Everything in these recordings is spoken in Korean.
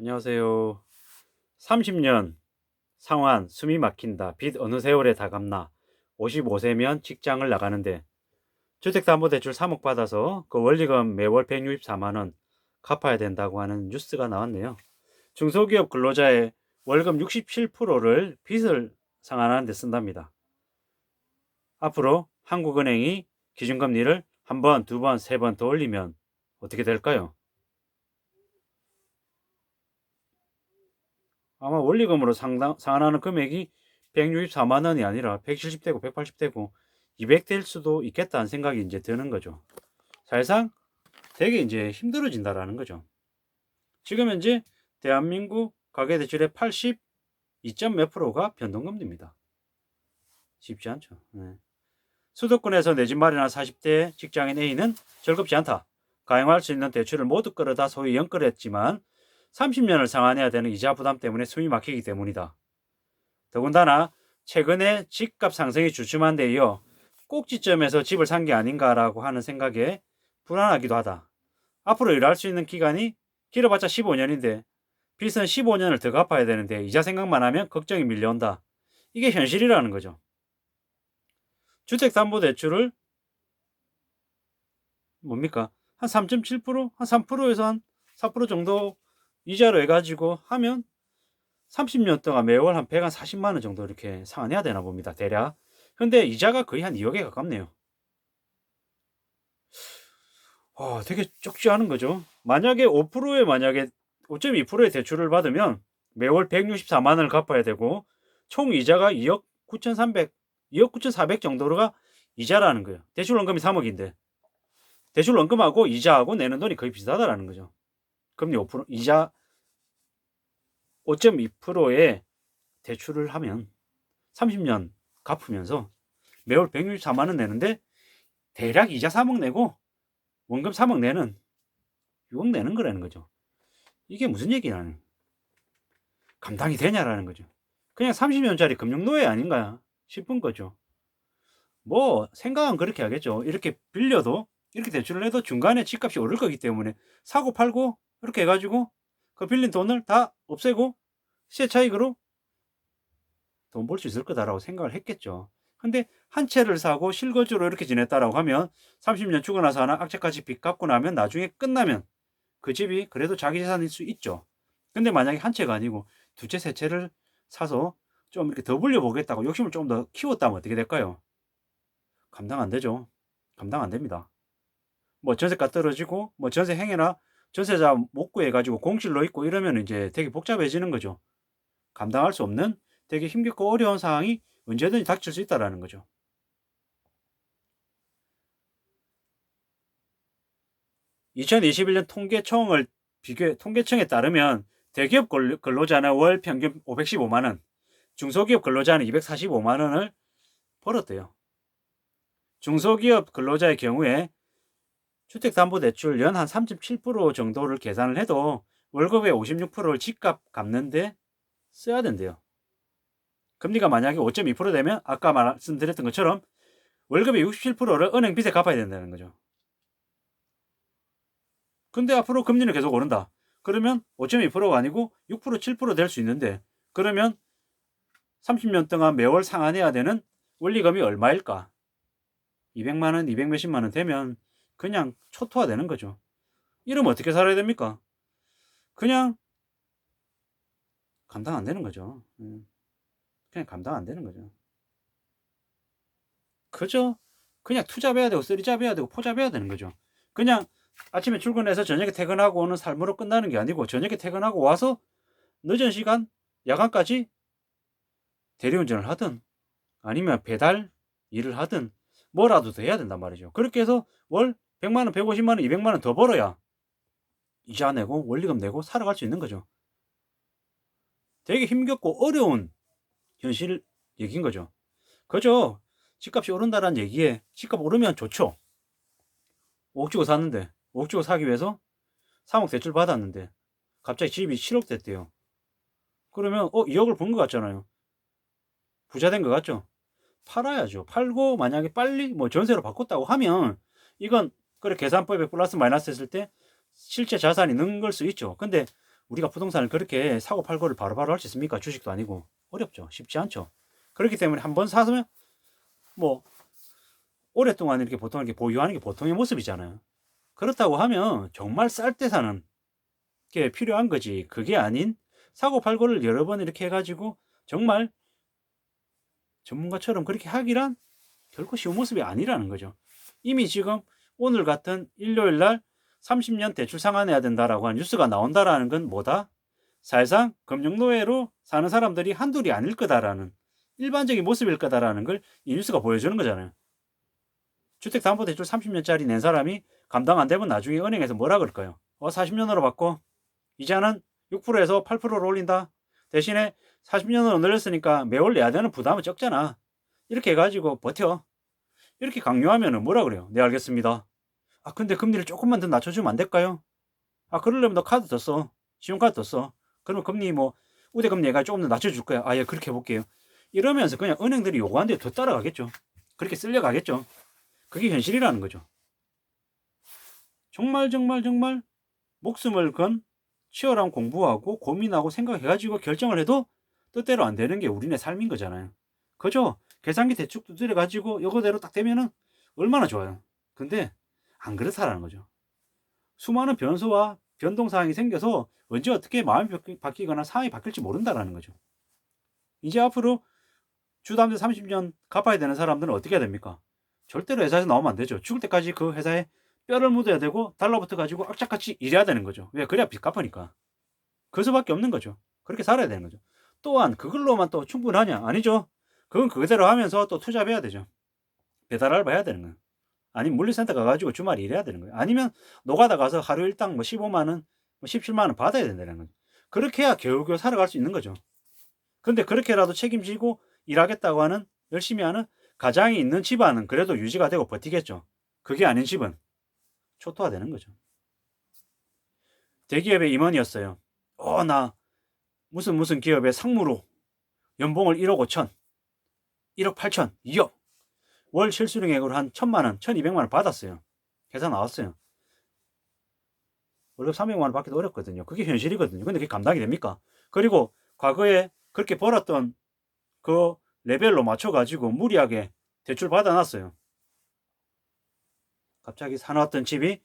안녕하세요. 30년 상환 숨이 막힌다. 빚 어느 세월에 다 갚나. 55세면 직장을 나가는데 주택담보대출 3억 받아서 그 원리금 매월 164만 원 갚아야 된다고 하는 뉴스가 나왔네요. 중소기업 근로자의 월급 67%를 빚을 상환하는 데 쓴답니다. 앞으로 한국은행이 기준금리를 한 번, 두 번, 세 번 더 올리면 어떻게 될까요? 아마 원리금으로 상환하는 금액이 164만 원이 아니라 170되고 180되고 200 될 수도 있겠다는 생각이 이제 드는 거죠. 사실상 되게 이제 힘들어진다라는 거죠. 지금 현재 대한민국 가계대출의 82점 몇 프로가 변동금리입니다. 쉽지 않죠. 네. 수도권에서 내 집 마련한 40대 직장인 A는 즐겁지 않다. 가용할 수 있는 대출을 모두 끌어다 소위 연끌했지만 30년을 상환해야 되는 이자 부담 때문에 숨이 막히기 때문이다. 더군다나 최근에 집값 상승이 주춤한 데 이어 꼭지점에서 집을 산 게 아닌가라고 하는 생각에 불안하기도 하다. 앞으로 일할 수 있는 기간이 길어봤자 15년인데 빚은 15년을 더 갚아야 되는데 이자 생각만 하면 걱정이 밀려온다. 이게 현실이라는 거죠. 주택담보대출을 뭡니까? 한 3.7%? 한 3%에서 한 4% 정도 이자로 해가지고 하면 30년 동안 매월 한 140만 원 정도 이렇게 상환해야 되나 봅니다. 대략. 근데 이자가 거의 한 2억에 가깝네요. 되게 적지 않은 거죠. 만약에 5%에 만약에 5.2%의 대출을 받으면 매월 164만 원을 갚아야 되고 총 이자가 2억 9,300, 2억 9,400 정도가 이자라는 거예요. 대출 원금이 3억인데 대출 원금하고 이자하고 내는 돈이 거의 비슷하다라는 거죠. 금리 5%, 이자 5.2%의 대출을 하면 30년 갚으면서 매월 164만 원 내는데 대략 이자 3억 내고 원금 3억 내는 6억 내는 거라는 거죠. 이게 무슨 얘기냐는 감당이 되냐라는 거죠. 그냥 30년짜리 금융노예 아닌가 싶은 거죠. 뭐 생각은 그렇게 하겠죠. 이렇게 빌려도 이렇게 대출을 해도 중간에 집값이 오를 거기 때문에 사고 팔고 이렇게 해가지고 그 빌린 돈을 다 없애고 시세 차익으로 돈 벌 수 있을 거다라고 생각을 했겠죠. 근데 한 채를 사고 실거주로 이렇게 지냈다라고 하면 30년 주고 나서 하나 악착같이 빚 갚고 나면 나중에 끝나면 그 집이 그래도 자기 재산일 수 있죠. 근데 만약에 한 채가 아니고 두 채, 세 채를 사서 좀 이렇게 더 불려보겠다고 욕심을 좀 더 키웠다면 어떻게 될까요? 감당 안 되죠. 감당 안 됩니다. 뭐 전세가 떨어지고 뭐 전세 행해나 전세자 못 구해가지고 공실로 있고 이러면 이제 되게 복잡해지는 거죠. 감당할 수 없는 되게 힘겹고 어려운 상황이 언제든지 닥칠 수 있다라는 거죠. 2021년 통계청에 따르면 대기업 근로자는 월 평균 515만 원, 중소기업 근로자는 245만 원을 벌었대요. 중소기업 근로자의 경우에 주택담보대출 연 한 3.7% 정도를 계산을 해도 월급의 56%를 집값 갚는데 써야 된대요. 금리가 만약에 5.2% 되면 아까 말씀드렸던 것처럼 월급의 67%를 은행 빚에 갚아야 된다는 거죠. 근데 앞으로 금리는 계속 오른다. 그러면 5.2%가 아니고 6%, 7%될 수 있는데 그러면 30년 동안 매월 상환해야 되는 원리금이 얼마일까? 200만 원, 200 몇십만 원 되면 그냥 초토화되는 거죠. 이러면 어떻게 살아야 됩니까? 그냥 감당 안 되는 거죠. 그냥 감당 안 되는 거죠. 그저 그냥 투잡해야 되고 쓰리잡해야 되고 포잡해야 되는 거죠. 그냥 아침에 출근해서 저녁에 퇴근하고 오는 삶으로 끝나는 게 아니고 저녁에 퇴근하고 와서 늦은 시간 야간까지 대리운전을 하든 아니면 배달 일을 하든 뭐라도 더 해야 된단 말이죠. 그렇게 해서 월 100만 원, 150만 원, 200만 원 더 벌어야 이자 내고 원리금 내고 살아갈 수 있는 거죠. 되게 힘겹고 어려운 현실 얘기인 거죠. 그죠? 집값이 오른다는 얘기에 집값 오르면 좋죠. 5억 주고 샀는데 5억 주고 사기 위해서 3억 대출 받았는데 갑자기 집이 7억 됐대요. 그러면 2억을 번 것 같잖아요. 부자 된 것 같죠? 팔아야죠. 팔고 만약에 빨리 뭐 전세로 바꿨다고 하면 이건 그래 계산법에 플러스 마이너스 했을 때 실제 자산이 는 걸 수 있죠. 근데 우리가 부동산을 그렇게 사고 팔고를 바로바로 할 수 있습니까? 주식도 아니고 어렵죠. 쉽지 않죠. 그렇기 때문에 한번 사면 뭐 오랫동안 이렇게 보통 이렇게 보유하는 게 보통의 모습이잖아요. 그렇다고 하면 정말 쌀 때 사는 게 필요한 거지. 그게 아닌 사고 팔고를 여러 번 이렇게 해가지고 정말 전문가처럼 그렇게 하기란 결코 쉬운 모습이 아니라는 거죠. 이미 지금 오늘 같은 일요일 날 30년 대출 상환해야 된다라고 하는 뉴스가 나온다라는 건 뭐다? 사실상 금융노예로 사는 사람들이 한둘이 아닐 거다라는 일반적인 모습일 거다라는 걸 이 뉴스가 보여주는 거잖아요. 주택담보대출 30년짜리 낸 사람이 감당 안 되면 나중에 은행에서 뭐라 그럴까요? 40년으로 받고 이자는 6%에서 8%로 올린다. 대신에 40년으로 늘렸으니까 매월 내야 되는 부담은 적잖아. 이렇게 해가지고 버텨. 이렇게 강요하면 뭐라 그래요? 네, 알겠습니다. 아, 근데 금리를 조금만 더 낮춰주면 안 될까요? 아, 그러려면 너 카드 더 써. 신용카드 더 써. 그러면 금리 뭐 우대금리 얘가 조금 더 낮춰줄 거야. 아, 예, 그렇게 해볼게요. 이러면서 그냥 은행들이 요구한 대로 더 따라가겠죠. 그렇게 쓸려가겠죠. 그게 현실이라는 거죠. 정말 목숨을 건 치열한 공부하고 고민하고 생각해가지고 결정을 해도 뜻대로 안 되는 게 우리네 삶인 거잖아요. 그죠? 계산기 대충 두드려가지고 이거대로 딱 되면은 얼마나 좋아요. 근데 안 그렇다라는 거죠. 수많은 변수와 변동사항이 생겨서 언제 어떻게 마음이 바뀌거나 상황이 바뀔지 모른다라는 거죠. 이제 앞으로 주담대 30년 갚아야 되는 사람들은 어떻게 해야 됩니까? 절대로 회사에서 나오면 안 되죠. 죽을 때까지 그 회사에 뼈를 묻어야 되고 달라붙어 가지고 악착같이 일해야 되는 거죠. 왜? 그래야 빚 갚으니까. 그 수밖에 없는 거죠. 그렇게 살아야 되는 거죠. 또한 그걸로만 또 충분하냐? 아니죠. 그건 그대로 하면서 또 투잡해야 되죠. 배달 알바 해야 되는 거예요. 아니면 물류센터 가가지고 주말에 일해야 되는 거예요. 아니면 노가다 가서 하루 일당 뭐 15만 원, 뭐 17만 원 받아야 된다는 거죠. 그렇게 해야 겨우겨우 살아갈 수 있는 거죠. 근데 그렇게라도 책임지고 일하겠다고 하는, 열심히 하는 가장이 있는 집안은 그래도 유지가 되고 버티겠죠. 그게 아닌 집은 초토화되는 거죠. 대기업의 임원이었어요. 나 무슨 기업의 상무로 연봉을 1억 5천, 1억 8천, 2억, 월 실수령액으로 한 1,000만 원, 1,200만 원 받았어요. 계산 나왔어요. 월급 300만 원 받기도 어렵거든요. 그게 현실이거든요. 근데 그게 감당이 됩니까? 그리고 과거에 그렇게 벌었던 그 레벨로 맞춰가지고 무리하게 대출 받아놨어요. 갑자기 사놓았던 집이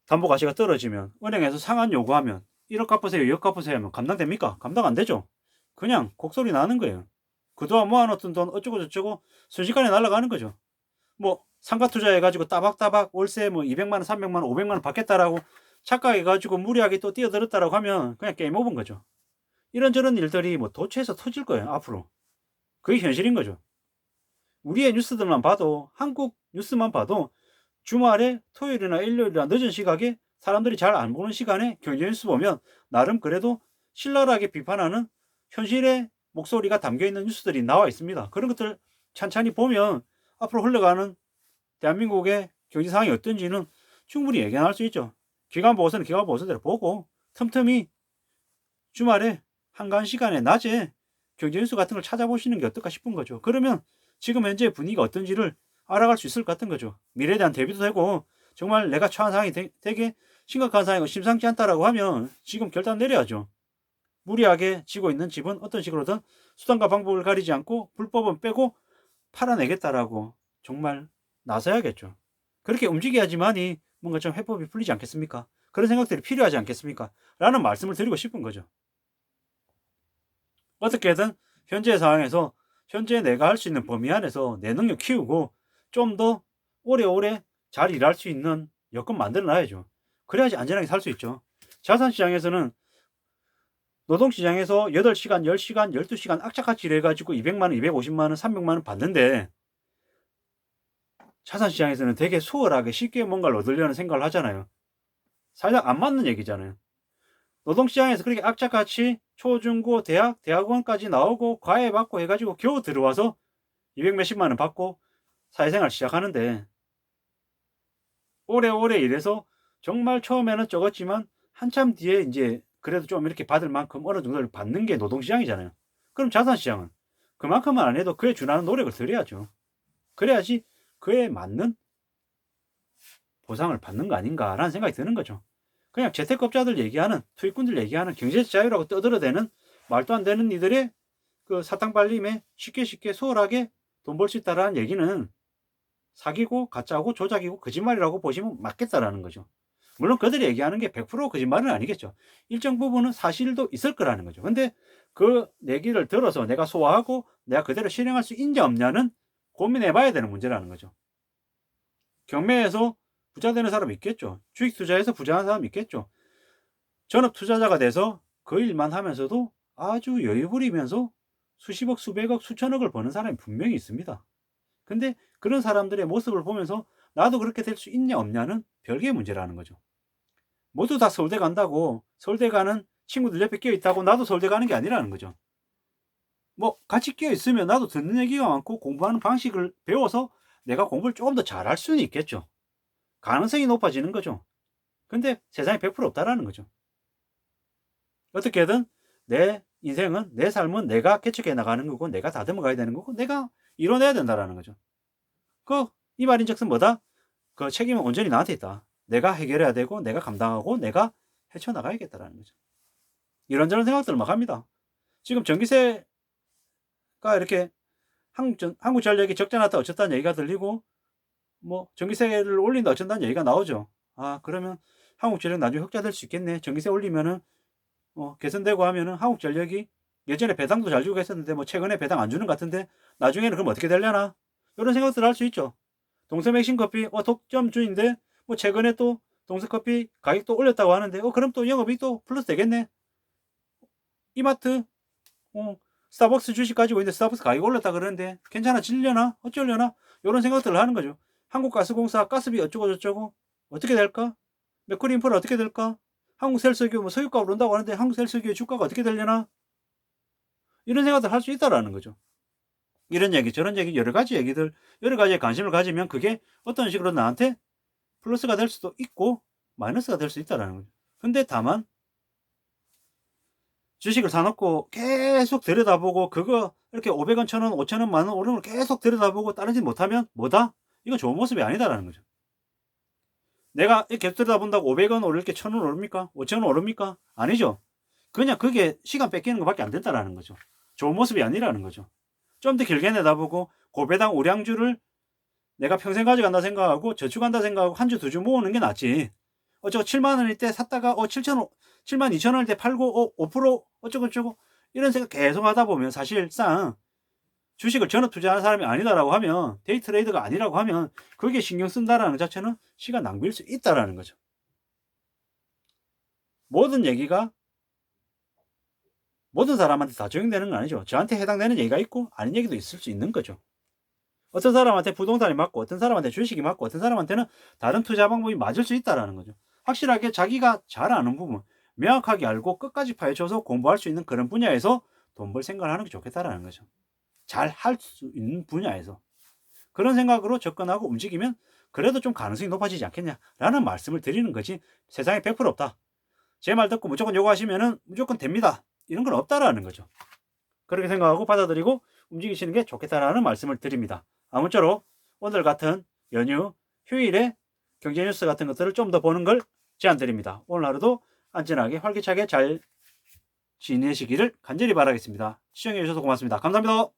담보 가치가 떨어지면 은행에서 상환 요구하면 1억 갚으세요, 2억 갚으세요 하면 감당됩니까? 감당 안 되죠. 그냥 곡소리 나는 거예요. 그동안 모아놓던 돈 어쩌고 저쩌고 순식간에 날아가는 거죠. 뭐 상가 투자해가지고 따박따박 월세 뭐 200만 원, 300만 원, 500만 원 받겠다라고 착각해가지고 무리하게 또 뛰어들었다라고 하면 그냥 게임 오버인 거죠. 이런저런 일들이 뭐 도처에서 터질 거예요, 앞으로. 그게 현실인 거죠. 우리의 뉴스들만 봐도, 한국 뉴스만 봐도 주말에 토요일이나 일요일이나 늦은 시각에 사람들이 잘 안 보는 시간에 경제 뉴스 보면 나름 그래도 신랄하게 비판하는 현실의 목소리가 담겨 있는 뉴스들이 나와 있습니다. 그런 것들 찬찬히 보면 앞으로 흘러가는 대한민국의 경제 상황이 어떤지는 충분히 예견할 수 있죠. 기관 보고서는 기관 보고서대로 보고 틈틈이 주말에 한가한 시간에 낮에 경제 뉴스 같은 걸 찾아보시는 게 어떨까 싶은 거죠. 그러면 지금 현재 분위기가 어떤지를 알아갈 수 있을 것 같은 거죠. 미래에 대한 대비도 되고 정말 내가 처한 상황이 되게 심각한 상황이고 심상치 않다라고 하면 지금 결단 내려야죠. 무리하게 지고 있는 집은 어떤 식으로든 수단과 방법을 가리지 않고 불법은 빼고 팔아내겠다라고 정말 나서야겠죠. 그렇게 움직여야지만이 뭔가 좀 해법이 풀리지 않겠습니까? 그런 생각들이 필요하지 않겠습니까? 라는 말씀을 드리고 싶은 거죠. 어떻게든 현재 상황에서 현재 내가 할 수 있는 범위 안에서 내 능력 키우고 좀 더 오래오래 잘 일할 수 있는 여건 만들어 놔야죠. 그래야지 안전하게 살 수 있죠. 자산시장에서는 노동시장에서 8시간, 10시간, 12시간 악착같이 일해가지고 200만 원, 250만 원, 300만 원 받는데 자산시장에서는 되게 수월하게 쉽게 뭔가를 얻으려는 생각을 하잖아요. 사실상 안 맞는 얘기잖아요. 노동시장에서 그렇게 악착같이 초중고 대학 대학원까지 나오고 과외 받고 해가지고 겨우 들어와서 200 몇십만 원 받고 사회생활 시작하는데 오래오래 일해서 정말 처음에는 적었지만 한참 뒤에 이제 그래도 좀 이렇게 받을 만큼 어느 정도를 받는 게 노동시장이잖아요. 그럼 자산시장은 그만큼은 안 해도 그에 준하는 노력을 들여야죠. 그래야지 그에 맞는 보상을 받는 거 아닌가라는 생각이 드는 거죠. 그냥 재테크업자들 얘기하는, 투기꾼들 얘기하는 경제적 자유라고 떠들어대는 말도 안 되는 이들의 그 사탕 발림에 쉽게 수월하게 돈 벌 수 있다라는 얘기는 사기고 가짜고 조작이고 거짓말이라고 보시면 맞겠다라는 거죠. 물론 그들이 얘기하는 게 100% 거짓말은 아니겠죠. 일정 부분은 사실도 있을 거라는 거죠. 근데 그 얘기를 들어서 내가 소화하고 내가 그대로 실행할 수 있냐 없냐는 고민해 봐야 되는 문제라는 거죠. 경매에서 부자 되는 사람 있겠죠. 주식 투자에서 부자한 사람 있겠죠. 전업 투자자가 돼서 그 일만 하면서도 아주 여유 부리면서 수십억, 수백억, 수천억을 버는 사람이 분명히 있습니다. 근데 그런 사람들의 모습을 보면서 나도 그렇게 될 수 있냐 없냐는 별개의 문제라는 거죠. 모두 다 서울대 간다고 서울대 가는 친구들 옆에 끼어 있다고 나도 서울대 가는 게 아니라는 거죠. 뭐 같이 끼어 있으면 나도 듣는 얘기가 많고 공부하는 방식을 배워서 내가 공부를 조금 더 잘할 수는 있겠죠. 가능성이 높아지는 거죠. 근데 세상에 100% 없다라는 거죠. 어떻게든 내 인생은, 내 삶은 내가 개척해 나가는 거고 내가 다듬어 가야 되는 거고 내가 이뤄내야 된다라는 거죠. 이 말인즉슨 뭐다? 그 책임은 온전히 나한테 있다. 내가 해결해야 되고 내가 감당하고 내가 헤쳐나가야겠다라는 거죠. 이런저런 생각들을 막 합니다. 지금 전기세가 이렇게 한국전력이 적자 났다 어쨌다는 얘기가 들리고 뭐 전기세를 올린다 어쩐다는 얘기가 나오죠. 아, 그러면 한국전력 나중에 흑자될 수 있겠네. 전기세 올리면은 개선되고 하면은 한국전력이 예전에 배당도 잘 주고 했었는데 뭐 최근에 배당 안 주는 것 같은데 나중에는 그럼 어떻게 되려나? 이런 생각들을 할 수 있죠. 동서 맥심커피 독점주인데 뭐 최근에 또 동서커피 가격도 올렸다고 하는데 그럼 또 영업이익 또 플러스 되겠네. 이마트 스타벅스 주식 가지고 있는데 스타벅스 가격 올렸다 그러는데 괜찮아지려나? 어쩌려나? 이런 생각들을 하는 거죠. 한국가스공사 가스비 어쩌고 저쩌고 어떻게 될까? 맥크린프라 어떻게 될까? 한국셀석유 뭐 석유가 오른다고 하는데 한국셀석유의 주가가 어떻게 되려나? 이런 생각들 할 수 있다라는 거죠. 이런 얘기 저런 얘기 여러 가지 얘기들 여러 가지에 관심을 가지면 그게 어떤 식으로 나한테 플러스가 될 수도 있고 마이너스가 될 수 있다라는 거죠. 근데 다만 주식을 사놓고 계속 들여다보고 그거 이렇게 500원, 1000원, 5000원, 만원 오르는 걸 계속 들여다보고 다른 짓 못하면 뭐다? 이건 좋은 모습이 아니다라는 거죠. 내가 계속 들여다본다고 500원 오를 게 1000원 오릅니까? 5000원 오릅니까? 아니죠. 그냥 그게 시간 뺏기는 것밖에 안 된다라는 거죠. 좋은 모습이 아니라는 거죠. 좀 더 길게 내다보고 고배당 우량주를 내가 평생 가져간다 생각하고 저축한다 생각하고 한 주, 두 주 모으는 게 낫지. 어쩌고 7만 원일 때 샀다가 7만 2천 원일 때 팔고 5% 어쩌고 저쩌고 이런 생각 계속 하다 보면 사실상 주식을 전업 투자하는 사람이 아니다라고 하면 데이 트레이더가 아니라고 하면 그게 신경 쓴다라는 것 자체는 시간 낭비일 수 있다라는 거죠. 모든 얘기가 모든 사람한테 다 적용되는 건 아니죠. 저한테 해당되는 얘기가 있고 아닌 얘기도 있을 수 있는 거죠. 어떤 사람한테 부동산이 맞고 어떤 사람한테 주식이 맞고 어떤 사람한테는 다른 투자 방법이 맞을 수 있다라는 거죠. 확실하게 자기가 잘 아는 부분 명확하게 알고 끝까지 파헤쳐서 공부할 수 있는 그런 분야에서 돈 벌 생각을 하는 게 좋겠다라는 거죠. 잘 할 수 있는 분야에서 그런 생각으로 접근하고 움직이면 그래도 좀 가능성이 높아지지 않겠냐라는 말씀을 드리는 거지. 세상에 100% 없다. 제 말 듣고 무조건 요구하시면은 무조건 됩니다. 이런 건 없다라는 거죠. 그렇게 생각하고 받아들이고 움직이시는 게 좋겠다라는 말씀을 드립니다. 아무쪼록 오늘 같은 연휴 휴일에 경제 뉴스 같은 것들을 좀 더 보는 걸 제안드립니다. 오늘 하루도 안전하게 활기차게 잘 지내시기를 간절히 바라겠습니다. 시청해 주셔서 고맙습니다. 감사합니다.